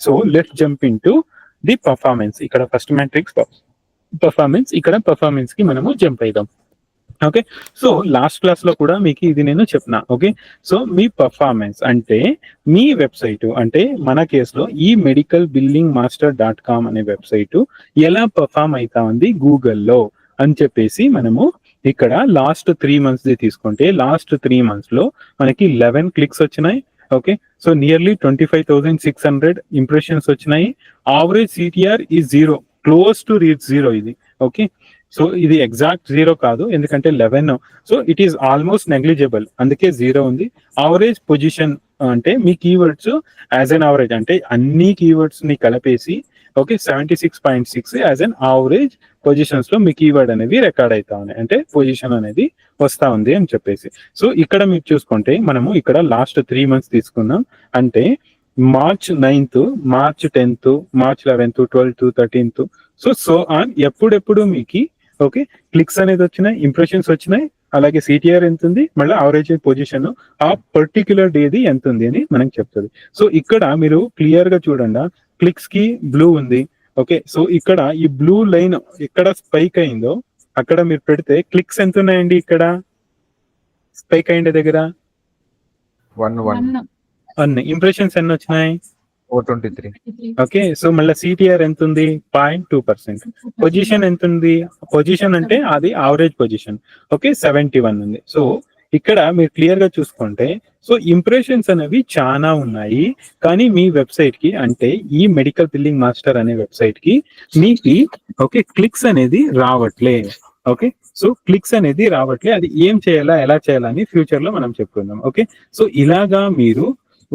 So let's jump into the performance. ఇక్కడ first matrix performance, ఇక్కడ performance కి మనము జంప్ అయిదాం. ఓకే, సో లాస్ట్ క్లాస్ లో కూడా మీకు ఇది నేను చెప్పిన. ఓకే, సో మీ పర్ఫార్మెన్స్ అంటే మీ వెబ్సైట్, అంటే మన కేసులో ఈ medicalbillingmaster.com అనే వెబ్సైట్ ఎలా పర్ఫార్మ్ అవుతా ఉంది గూగుల్లో అని చెప్పేసి మనము ఇక్కడ లాస్ట్ 3 months తీసుకుంటే లాస్ట్ 3 months లో మనకి 11 క్లిక్స్ వచ్చినాయి. ఓకే, సో నియర్లీ 25,600 ఇంప్రెషన్స్ వచ్చినాయి. ఆవరేజ్ సిటిఆర్ ఈ 0, క్లోజ్ టు రీచ్ 0 ఇది. ఓకే, సో ఇది ఎగ్జాక్ట్ 0 కాదు, ఎందుకంటే 11, so it is almost negligible, అందుకే 0 ఉంది. ఆవరేజ్ పొజిషన్ అంటే మీ కీవర్డ్స్ యాజ్ అన్ ఆవరేజ్, అంటే అన్ని కీవర్డ్స్ ని కలిపేసి okay 76.6 as an average positions లో మీ కీవర్డ్ అనేది రికార్డ్ అవుతా ఉన్నాయి, అంటే పొజిషన్ అనేది వస్తా ఉంది అని చెప్పేసి. సో ఇక్కడ మీరు చూసుకుంటే మనము ఇక్కడ లాస్ట్ 3 months తీసుకున్నాం, అంటే March 9th, March 10th, March 11th, 12th, 13th, so on ఎప్పుడెప్పుడు మీకు ఓకే క్లిక్స్ అనేది వచ్చినాయి, ఇంప్రెషన్స్ వచ్చినాయి, అలాగే సిటిఆర్ ఎంత ఉంది, మళ్ళీ అవరేజ్ పొజిషన్ ఆ పర్టిక్యులర్ డేది ఎంత ఉంది అని మనకి చెప్తుంది. సో ఇక్కడ మీరు క్లియర్ గా చూడండి, క్లిక్స్ కి బ్లూ ఉంది. ఓకే, సో ఇక్కడ ఈ బ్లూ లైన్ ఎక్కడ స్పైక్ అయిందో అక్కడ మీరు పెడితే క్లిక్స్ ఎంత ఉన్నాయండి, ఇక్కడ స్పైక్ అయిండే దగ్గర 1 ఇంప్రెషన్స్ ఎన్ని వచ్చినాయి 423. ఓకే, సో మళ్ళీ సిటిఆర్ ఎంత ఉంది 0.2%. పొజిషన్ ఎంత ఉంది, పొజిషన్ అంటే అది ఆవరేజ్ పొజిషన్ ఓకే 71 ఉంది. సో ఇక్కడ మీరు క్లియర్ గా చూసుకుంటే సో ఇంప్రెషన్స్ అనేవి చాలా ఉన్నాయి, కానీ మీ వెబ్సైట్ కి, అంటే ఈ మెడికల్ బిల్లింగ్ మాస్టర్ అనే వెబ్సైట్ కి మీకు ఓకే క్లిక్స్ అనేది రావట్లే. ఓకే, సో క్లిక్స్ అనేది రావట్లే, అది ఏం చేయాలా ఎలా చేయాలని ఫ్యూచర్ లో మనం చెప్పుకుందాం. ఓకే, సో ఇలాగా మీరు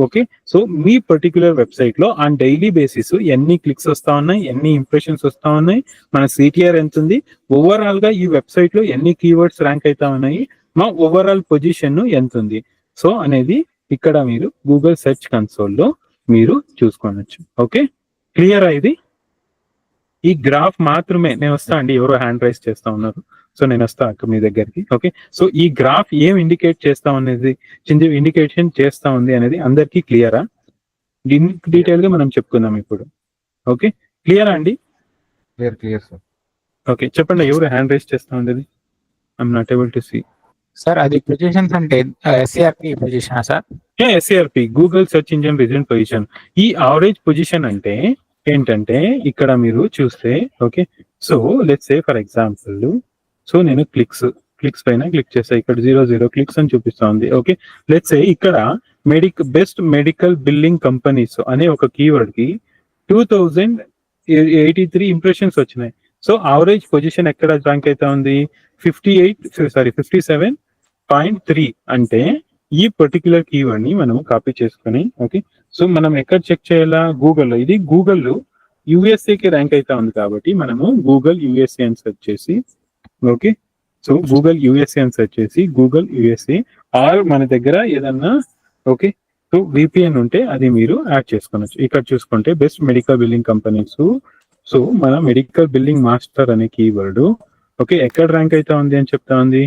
ఓకే సో మీ పర్టికులర్ వెబ్సైట్ లో ఆన్ డైలీ బేసిస్ ఎన్ని క్లిక్స్ వస్తా ఉన్నాయి, ఎన్ని ఇంప్రెషన్స్ వస్తా ఉన్నాయి, మన సిటిఆర్ ఎంత ఉంది, ఓవరాల్ గా ఈ వెబ్సైట్ లో ఎన్ని కీవర్డ్స్ ర్యాంక్ అవుతా ఉన్నాయి, మా ఓవరాల్ పొజిషన్ ఎంత ఉంది, సో అనేది ఇక్కడ మీరు గూగుల్ సెర్చ్ కన్సోల్ లో మీరు చూసుకోవచ్చు. ఓకే, క్లియర్ ఇది. ఈ గ్రాఫ్ మాత్రమే నేను వస్తా అండి, ఎవరో హ్యాండ్ రైజ్ చేస్తా ఉన్నారు, సో నేను వస్తా అక్క మీ దగ్గరికి. ఓకే, సో ఈ గ్రాఫ్ ఏం ఇండికేట్ చేస్తా అనేది, ఇండికేషన్ చేస్తా ఉంది అనేది అందరికీ క్లియరా? డీటెయిల్ గా మనం చెప్పుకుందాం ఇప్పుడు. ఓకే, క్లియరా అండి? Clear sir. ఓకే, చెప్పండి ఎవరు హ్యాండ్ రైజ్ చేస్తా ఉండేది? I'm not able to see. Sir అది పొజిషన్స్ అంటే SERP position sir? SERP, Google search engine result position. ఈ ఆవరేజ్ పొజిషన్ అంటే ఏంటంటే ఇక్కడ మీరు చూస్తే okay, so let's say for example, so నేను క్లిక్స్ పైన క్లిక్ చేస్తా, ఇక్కడ 00 క్లిక్స్ అని చూపిస్తా ఉంది. ఓకే, లెట్స్ సే ఇక్కడ బెస్ట్ మెడికల్ బిల్లింగ్ కంపెనీస్ అనే ఒక కీవర్డ్ కి 2083 ఇంప్రెషన్స్ వచ్చినాయి. సో ఆవరేజ్ పొజిషన్ ఎక్కడ ర్యాంక్ అవుతా ఉంది 57.3. అంటే ఈ పర్టికులర్ కీవర్డ్ ని మనం కాపీ చేసుకుని ఓకే, సో మనం ఎక్కడ చెక్ చేయాలా, గూగుల్లో. ఇది గూగుల్ యుఎస్ఏ కి ర్యాంక్ అవుతా ఉంది కాబట్టి మనము గూగుల్ యుఎస్ఏ అని సెర్చ్ చేసి ఓకే, సో గూగుల్ యుఎస్ఏ అని సెర్చ్ చేసి గూగుల్ యుఎస్ఏ, ఆర్ మన దగ్గర ఏదన్నా ఓకే సో విపిఎన్ ఉంటే అది మీరు యాడ్ చేసుకోవచ్చు. ఇక్కడ చూసుకుంటే best medical billing companies, so మన మెడికల్ బిల్లింగ్ మాస్టర్ అనే కీవర్డ్ ఓకే ఎక్కడ ర్యాంక్ అవుతా ఉంది అని చెప్తా ఉంది,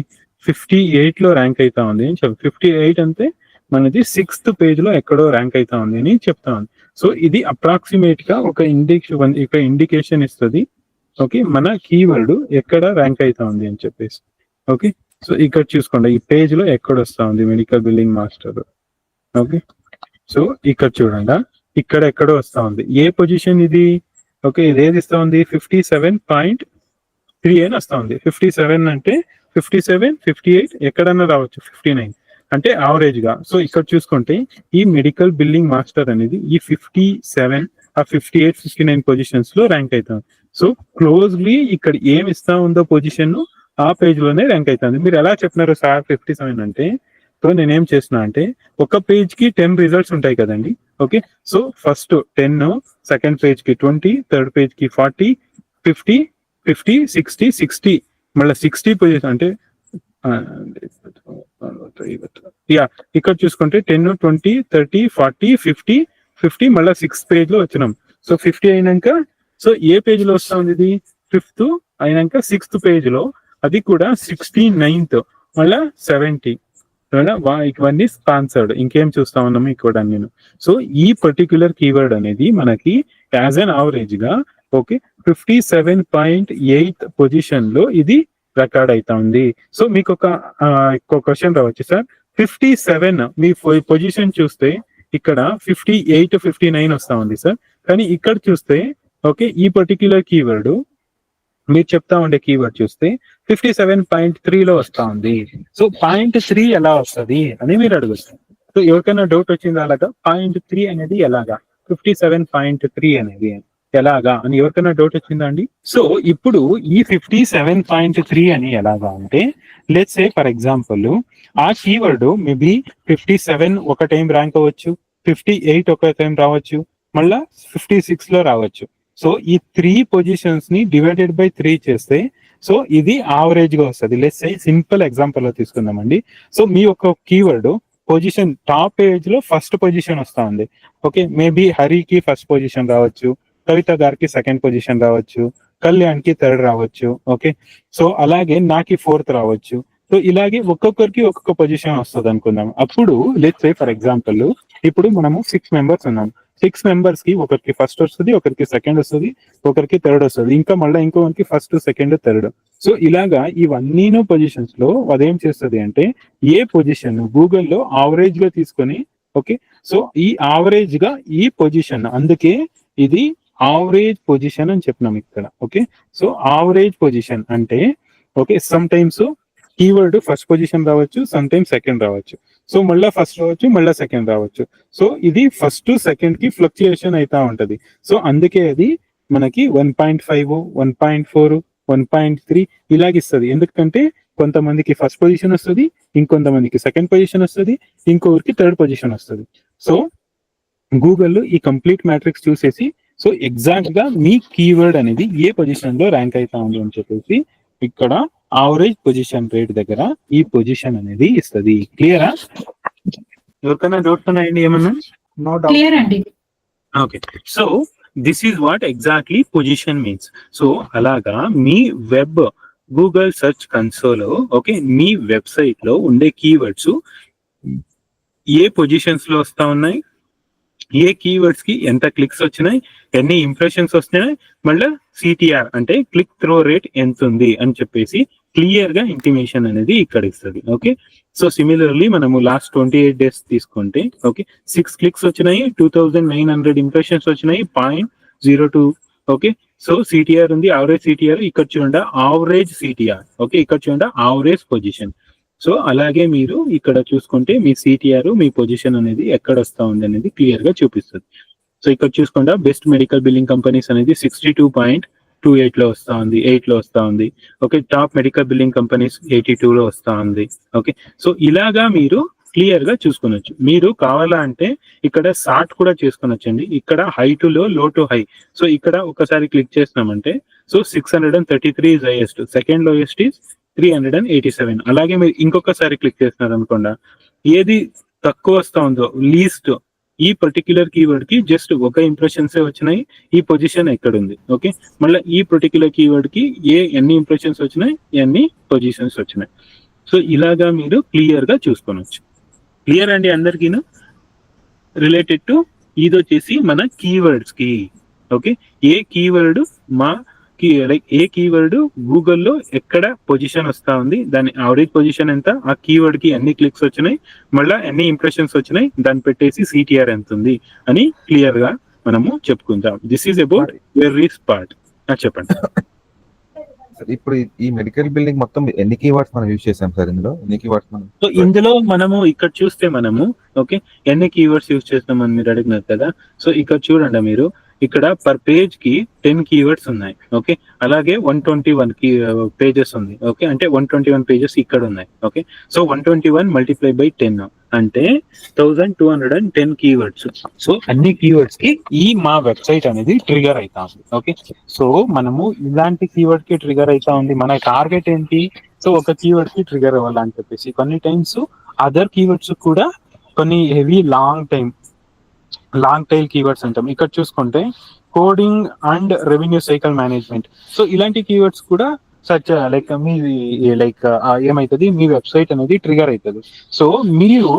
58 లో ర్యాంక్ అవుతా ఉంది అని 58 అంటే మనది 6th పేజ్ లో ఎక్కడో ర్యాంక్ అవుతా ఉంది అని చెప్తా ఉంది. సో ఇది అప్రాక్సిమేట్ గా ఒక ఇండికేషన్ ఇస్తుంది ఓకే మన కీవర్డ్ ఎక్కడ ర్యాంక్ అవుతా ఉంది అని చెప్పేసి. ఓకే, సో ఇక్కడ చూసుకోండి ఈ పేజ్ లో ఎక్కడ వస్తా ఉంది medical billing master. Okay, so ఇక్కడ చూడండి ఇక్కడ ఎక్కడో వస్తా ఉంది, ఏ పొజిషన్ ఇది ఓకే, ఇది ఏది ఇస్తా ఉంది 57.3 అని వస్తా ఉంది. 57 అంటే 57, 58 ఎక్కడన్నా రావచ్చు, 59 అంటే యావరేజ్ గా. సో ఇక్కడ చూసుకుంటే ఈ మెడికల్ బిల్లింగ్ మాస్టర్ అనేది ఈ 57, 58, 59 పొజిషన్స్ లో ర్యాంక్ అవుతుంది. సో క్లోజ్లీ ఇక్కడ ఏమి ఇస్తా ఉందో పొజిషన్ ఆ పేజ్ లోనే ర్యాంక్ అవుతుంది. మీరు ఎలా చెప్పినారు సార్ 57 అంటే, సో నేనేం చేసిన అంటే ఒక పేజ్ కి 10 రిజల్ట్స్ ఉంటాయి కదండి. Okay, so first 10, second page కి 20, థర్డ్ పేజ్ కి 40, 50, 50, 60, 60 మళ్ళీ 60 పొజిషన్ అంటే ఇక్కడ చూసుకుంటే 10, 20, 30, 40, 50, 50 మళ్ళీ 6th పేజ్ లో వచ్చినాం. సో 50 అయినాక సో ఏ పేజ్ లో వస్తా ఉంది, ఇది 5th అయినాక 6th పేజ్ లో, అది కూడా 69th మళ్ళా 70 ఇవన్నీ స్పాన్సర్డ్. ఇంకేం చూస్తా ఉన్నాము ఇక్కడ నేను. సో ఈ పర్టిక్యులర్ కీవర్డ్ అనేది మనకి యాజ్ అన్ యావరేజ్ గా ఓకే 57.8 పొజిషన్ లో ఇది రికార్డ్ అవుతా ఉంది. సో మీకు ఒక క్వశ్చన్ రావచ్చు, సార్ 57 మీ పొజిషన్ చూస్తే ఇక్కడ 58, 59 వస్తా ఉంది సార్. కానీ ఇక్కడ చూస్తే ఓకే ఈ పర్టిక్యులర్ కీవర్డ్ మీరు చెప్తా ఉండే కీవర్డ్ చూస్తే 57.3 లో వస్తా ఉంది. సో 0.3 ఎలా వస్తుంది అని మీరు అడుగుతారు. సో ఎవరికైనా డౌట్ వచ్చింది అలాగా 0.3 అనేది ఎలాగా, 57.3 అనేది ఎలాగా అని ఎవరికైనా డౌట్ వచ్చిందా అండి? సో ఇప్పుడు ఈ 57.3 అని ఎలాగా అంటే లెట్స్ సే ఫర్ ఎగ్జాంపుల్ ఆ కీవర్డ్ మేబీ 57 ఒక టైం ర్యాంక్ అవ్వచ్చు, 58 ఒక టైం రావచ్చు, మళ్ళా 56 లో రావచ్చు. సో ఈ 3 పొజిషన్స్ ని డివైడెడ్ బై 3 చేస్తే సో ఇది యావరేజ్ గా వస్తుంది. లెట్స్ సే సింపుల్ ఎగ్జాంపుల్ లో తీసుకుందామండి. సో మీ ఒక కీవర్డ్ పొజిషన్ టాప్ పేజ్ లో ఫస్ట్ పొజిషన్ వస్తా ఉంది. ఓకే మేబీ హరికి ఫస్ట్ పొజిషన్ రావచ్చు, కవిత గారికి సెకండ్ పొజిషన్ రావచ్చు, కళ్యాణ్ కి థర్డ్ రావచ్చు. ఓకే సో అలాగే నాకు 4th రావచ్చు. సో ఇలాగే ఒక్కొక్కరికి ఒక్కొక్క పొజిషన్ వస్తుంది అనుకుందాం. అప్పుడు లెట్స్ సే ఫర్ ఎగ్జాంపుల్ ఇప్పుడు మనము 6 మెంబర్స్ ఉన్నాం. 6 మెంబర్స్ కి ఒకరికి ఫస్ట్ వస్తుంది, ఒకరికి సెకండ్ వస్తుంది, ఒకరికి థర్డ్ వస్తుంది, ఇంకా మళ్ళీ ఇంకొకరికి ఫస్ట్, సెకండ్, థర్డ్. సో ఇలాగా ఇవన్నీ పొజిషన్స్ లో అదేం చేస్తుంది అంటే ఏ పొజిషన్ గూగుల్లో యావరేజ్ గా తీసుకొని ఓకే సో ఈ యావరేజ్ గా ఈ పొజిషన్, అందుకే ఇది యావరేజ్ పొజిషన్ అని చెప్పినాం ఇక్కడ. ఓకే సో యావరేజ్ పొజిషన్ అంటే okay some times keyword first position రావచ్చు, సమ్ టైమ్స్ సెకండ్ రావచ్చు, సో మళ్ళీ ఫస్ట్ రావచ్చు, మళ్ళీ సెకండ్ రావచ్చు. సో ఇది ఫస్ట్ సెకండ్ కి ఫ్లక్చుయేషన్ అవుతా ఉంటది. సో అందుకే అది మనకి 1.5, 1.4, 1.3 ఇలాగిస్తుంది. ఎందుకంటే కొంతమందికి ఫస్ట్ పొజిషన్ వస్తుంది, ఇంకొంతమందికి సెకండ్ పొజిషన్ వస్తుంది, ఇంకొకరికి థర్డ్ పొజిషన్ వస్తుంది. సో గూగుల్ ఈ కంప్లీట్ మ్యాట్రిక్స్ చూసేసి సో ఎగ్జాక్ట్ గా మీ కీవర్డ్ అనేది ఏ పొజిషన్ లో ర్యాంక్ అవుతా ఉంది అని చెప్పేసి ఇక్కడ యావరేజ్ పొజిషన్ రేట్ దగ్గర ఈ పొజిషన్ అనేది ఇస్తుంది. క్లియరా? ఎవరికైనా డౌట్స్ ఉన్నాయండి ఏమన్నా? No doubt. క్లియర్ అండి. Okay so this is what exactly position means. So అలాగా మీ web Google search console okay మీ వెబ్సైట్ లో ఉండే కీవర్డ్స్ ఏ పొజిషన్స్ లో వస్తా ఉన్నాయి, ఏ కీవర్డ్స్ కి ఎంత క్లిక్స్ వచ్చినాయి, ఎన్ని ఇంప్రెషన్స్ వస్తున్నాయి, మళ్ళీ సిటిఆర్ అంటే క్లిక్ త్రో రేట్ ఎంత ఉంది అని చెప్పేసి క్లియర్ గా ఇంటిమేషన్ అనేది ఇక్కడ ఇస్తుంది. ఓకే సో సిమిలర్లీ మనము లాస్ట్ 28 days తీసుకుంటే ఓకే 6 క్లిక్స్ వచ్చినాయి, 2900 ఇంప్రెషన్స్ వచ్చినాయి, 0.02. ఓకే సో సిటిఆర్ ఉంది, యావరేజ్ సిటిఆర్ ఇక్కడ చూడండి, యావరేజ్ సిటిఆర్. ఓకే ఇక్కడ చూడండి యావరేజ్ పొజిషన్. సో అలాగే మీరు ఇక్కడ చూసుకుంటే మీ సిటిఆర్ మీ పొజిషన్ అనేది ఎక్కడ వస్తా ఉంది అనేది క్లియర్ గా చూపిస్తుంది. సో ఇక్కడ చూసుకుంటే బెస్ట్ మెడికల్ బిల్లింగ్ కంపెనీస్ అనేది 62.28 లో వస్తా ఉంది, 8 లో వస్తా ఉంది. Okay top medical billing companies 82 లో వస్తా ఉంది. ఓకే సో ఇలాగా మీరు క్లియర్ గా చూసుకోవచ్చు. మీరు కావాలంటే ఇక్కడ సార్ట్ కూడా చేసుకోవచ్చండి. ఇక్కడ హై టు లో, లో టు హై. సో ఇక్కడ ఒకసారి క్లిక్ చేసినామంటే so 633 is highest, second lowest is 387. అలాగే మీరు ఇంకొకసారి క్లిక్ చేస్తున్నారు అనుకోండి, ఏది తక్కువ వస్తా ఉందో లీస్ట్ ఈ పర్టిక్యులర్ కీవర్డ్ కి జస్ట్ ఒక ఇంప్రెషన్స్ వచ్చినాయి, ఈ పొజిషన్ ఎక్కడ ఉంది. ఓకే మళ్ళీ ఈ పర్టిక్యులర్ కీవర్డ్ కి ఎన్ని ఇంప్రెషన్స్ వచ్చినాయి, ఎన్ని పొజిషన్స్ వచ్చినాయి. సో ఇలాగా మీరు క్లియర్ గా చూసుకోవచ్చు. క్లియర్ అండి అందరికీను? రిలేటెడ్ టు ఇది వచ్చేసి మన కీవర్డ్స్ కి. ఓకే ఏ కీవర్డ్ లైక్ ఏ కీవర్డ్ గూగుల్లో ఎక్కడ పొజిషన్ వస్తా ఉంది, దాని యావరేజ్ పొజిషన్ ఎంత, ఆ కీవర్డ్ కి ఎన్ని క్లిక్స్ వచ్చినాయి, మళ్ళీ ఎన్ని ఇంప్రెషన్స్ వచ్చినాయి, దాన్ని పెట్టేసి సిటిఆర్ ఎంత ఉంది అని క్లియర్ గా మనము చెప్పుకుందాం. This is about very part. చెప్పండి. ఇప్పుడు ఈ మెడికల్ బిల్డింగ్ మొత్తం ఎన్ని కీవర్డ్స్ మనం యూజ్ చేసాం సార్? ఎన్ని కీవర్డ్స్ మనం? సో ఇందులో మనము ఇక్కడ చూస్తే మనము ఓకే ఎన్ని కీవర్డ్స్ యూజ్ చేస్తామని మీరు అడిగినారు కదా. సో ఇక్కడ చూడండి మీరు ఇక్కడ పర్ పేజ్ కి 10 కీవర్డ్స్ ఉన్నాయి. ఓకే అలాగే 121 పేజెస్ ఉంది. ఓకే అంటే 121 పేజెస్ ఇక్కడ ఉన్నాయి. ఓకే సో 121 మల్టిప్లై బై 10 అంటే 1210 కీవర్డ్స్. సో అన్ని కీవర్డ్స్ కి ఈ మా వెబ్సైట్ అనేది ట్రిగర్ అవుతా ఉంది. ఓకే సో మనము ఇలాంటి కీవర్డ్ కి ట్రిగర్ అవుతా ఉంది. మన టార్గెట్ ఏంటి? సో ఒక కీవర్డ్ కి ట్రిగర్ అవ్వాలని చెప్పేసి కొన్ని టైమ్స్ అదర్ కీవర్డ్స్ కూడా కొన్ని హెవీ లాంగ్ టైల్ కీవర్డ్స్ అంటాం. ఇక్కడ చూసుకుంటే coding and revenue cycle management. So ఇలాంటి కీవర్డ్స్ కూడా సర్చ్ లైక్ మీ లైక్ ఏమైతుంది మీ వెబ్సైట్ అనేది ట్రిగర్ అవుతుంది. సో మీరు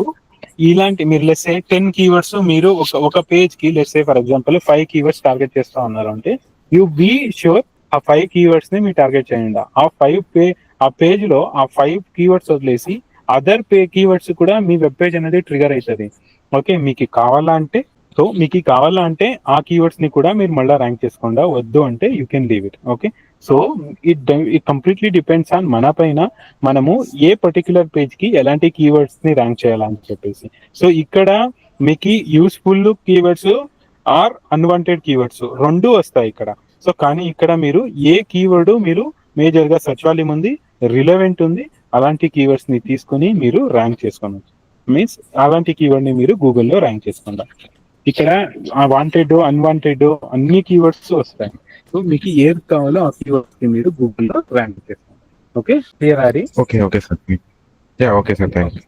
ఇలాంటి మీరు లెస్ 10 కీవర్డ్స్ మీరు ఒక పేజ్ కి less for example 5 keywords target చేస్తా ఉన్నారు అంటే యూ బీ షూర్ ఆ 5 కీవర్డ్స్ ని మీరు టార్గెట్ చేయండి. ఆ పేజ్ లో ఆ 5 కీవర్డ్స్ వదిలేసి అదర్ కీవర్డ్స్ కూడా మీ వెబ్ పేజ్ అనేది ట్రిగర్ అవుతుంది. ఓకే, మీకు కావాలా అంటే ఆ కీవర్డ్స్ ని కూడా మీరు మళ్ళీ ర్యాంక్ చేసుకోండి, వద్దు అంటే you can leave it. Okay, so it completely depends on మన పైన మనము ఏ పర్టికులర్ పేజ్ కి ఎలాంటి కీవర్డ్స్ ని ర్యాంక్ చేయాలని చెప్పేసి. సో ఇక్కడ మీకు useful keywords are unwanted keywords రెండు వస్తాయి ఇక్కడ. సో కానీ ఇక్కడ మీరు ఏ కీవర్డ్ మీరు మేజర్ గా సెర్చ్ వాల్యూమ్ ఉంది, రిలవెంట్ ఉంది, అలాంటి కీవర్డ్స్ ని తీసుకుని మీరు ర్యాంక్ చేసుకోవచ్చు. మీన్స్ అలాంటి కీవర్డ్ ని మీరు గూగుల్లో ర్యాంక్ చేసుకుంటారు. ఇక్కడ వాంటెడ్ అన్వాంటెడ్ అన్ని కీవర్డ్స్ వస్తాయి. సో మీకు ఏది కావాలో ఆ కీవర్డ్స్ ని మీరు గూగుల్లో ర్యాంక్ చేసుకోండి. Okay, clear Hari? Okay sir. Okay sir, thank you.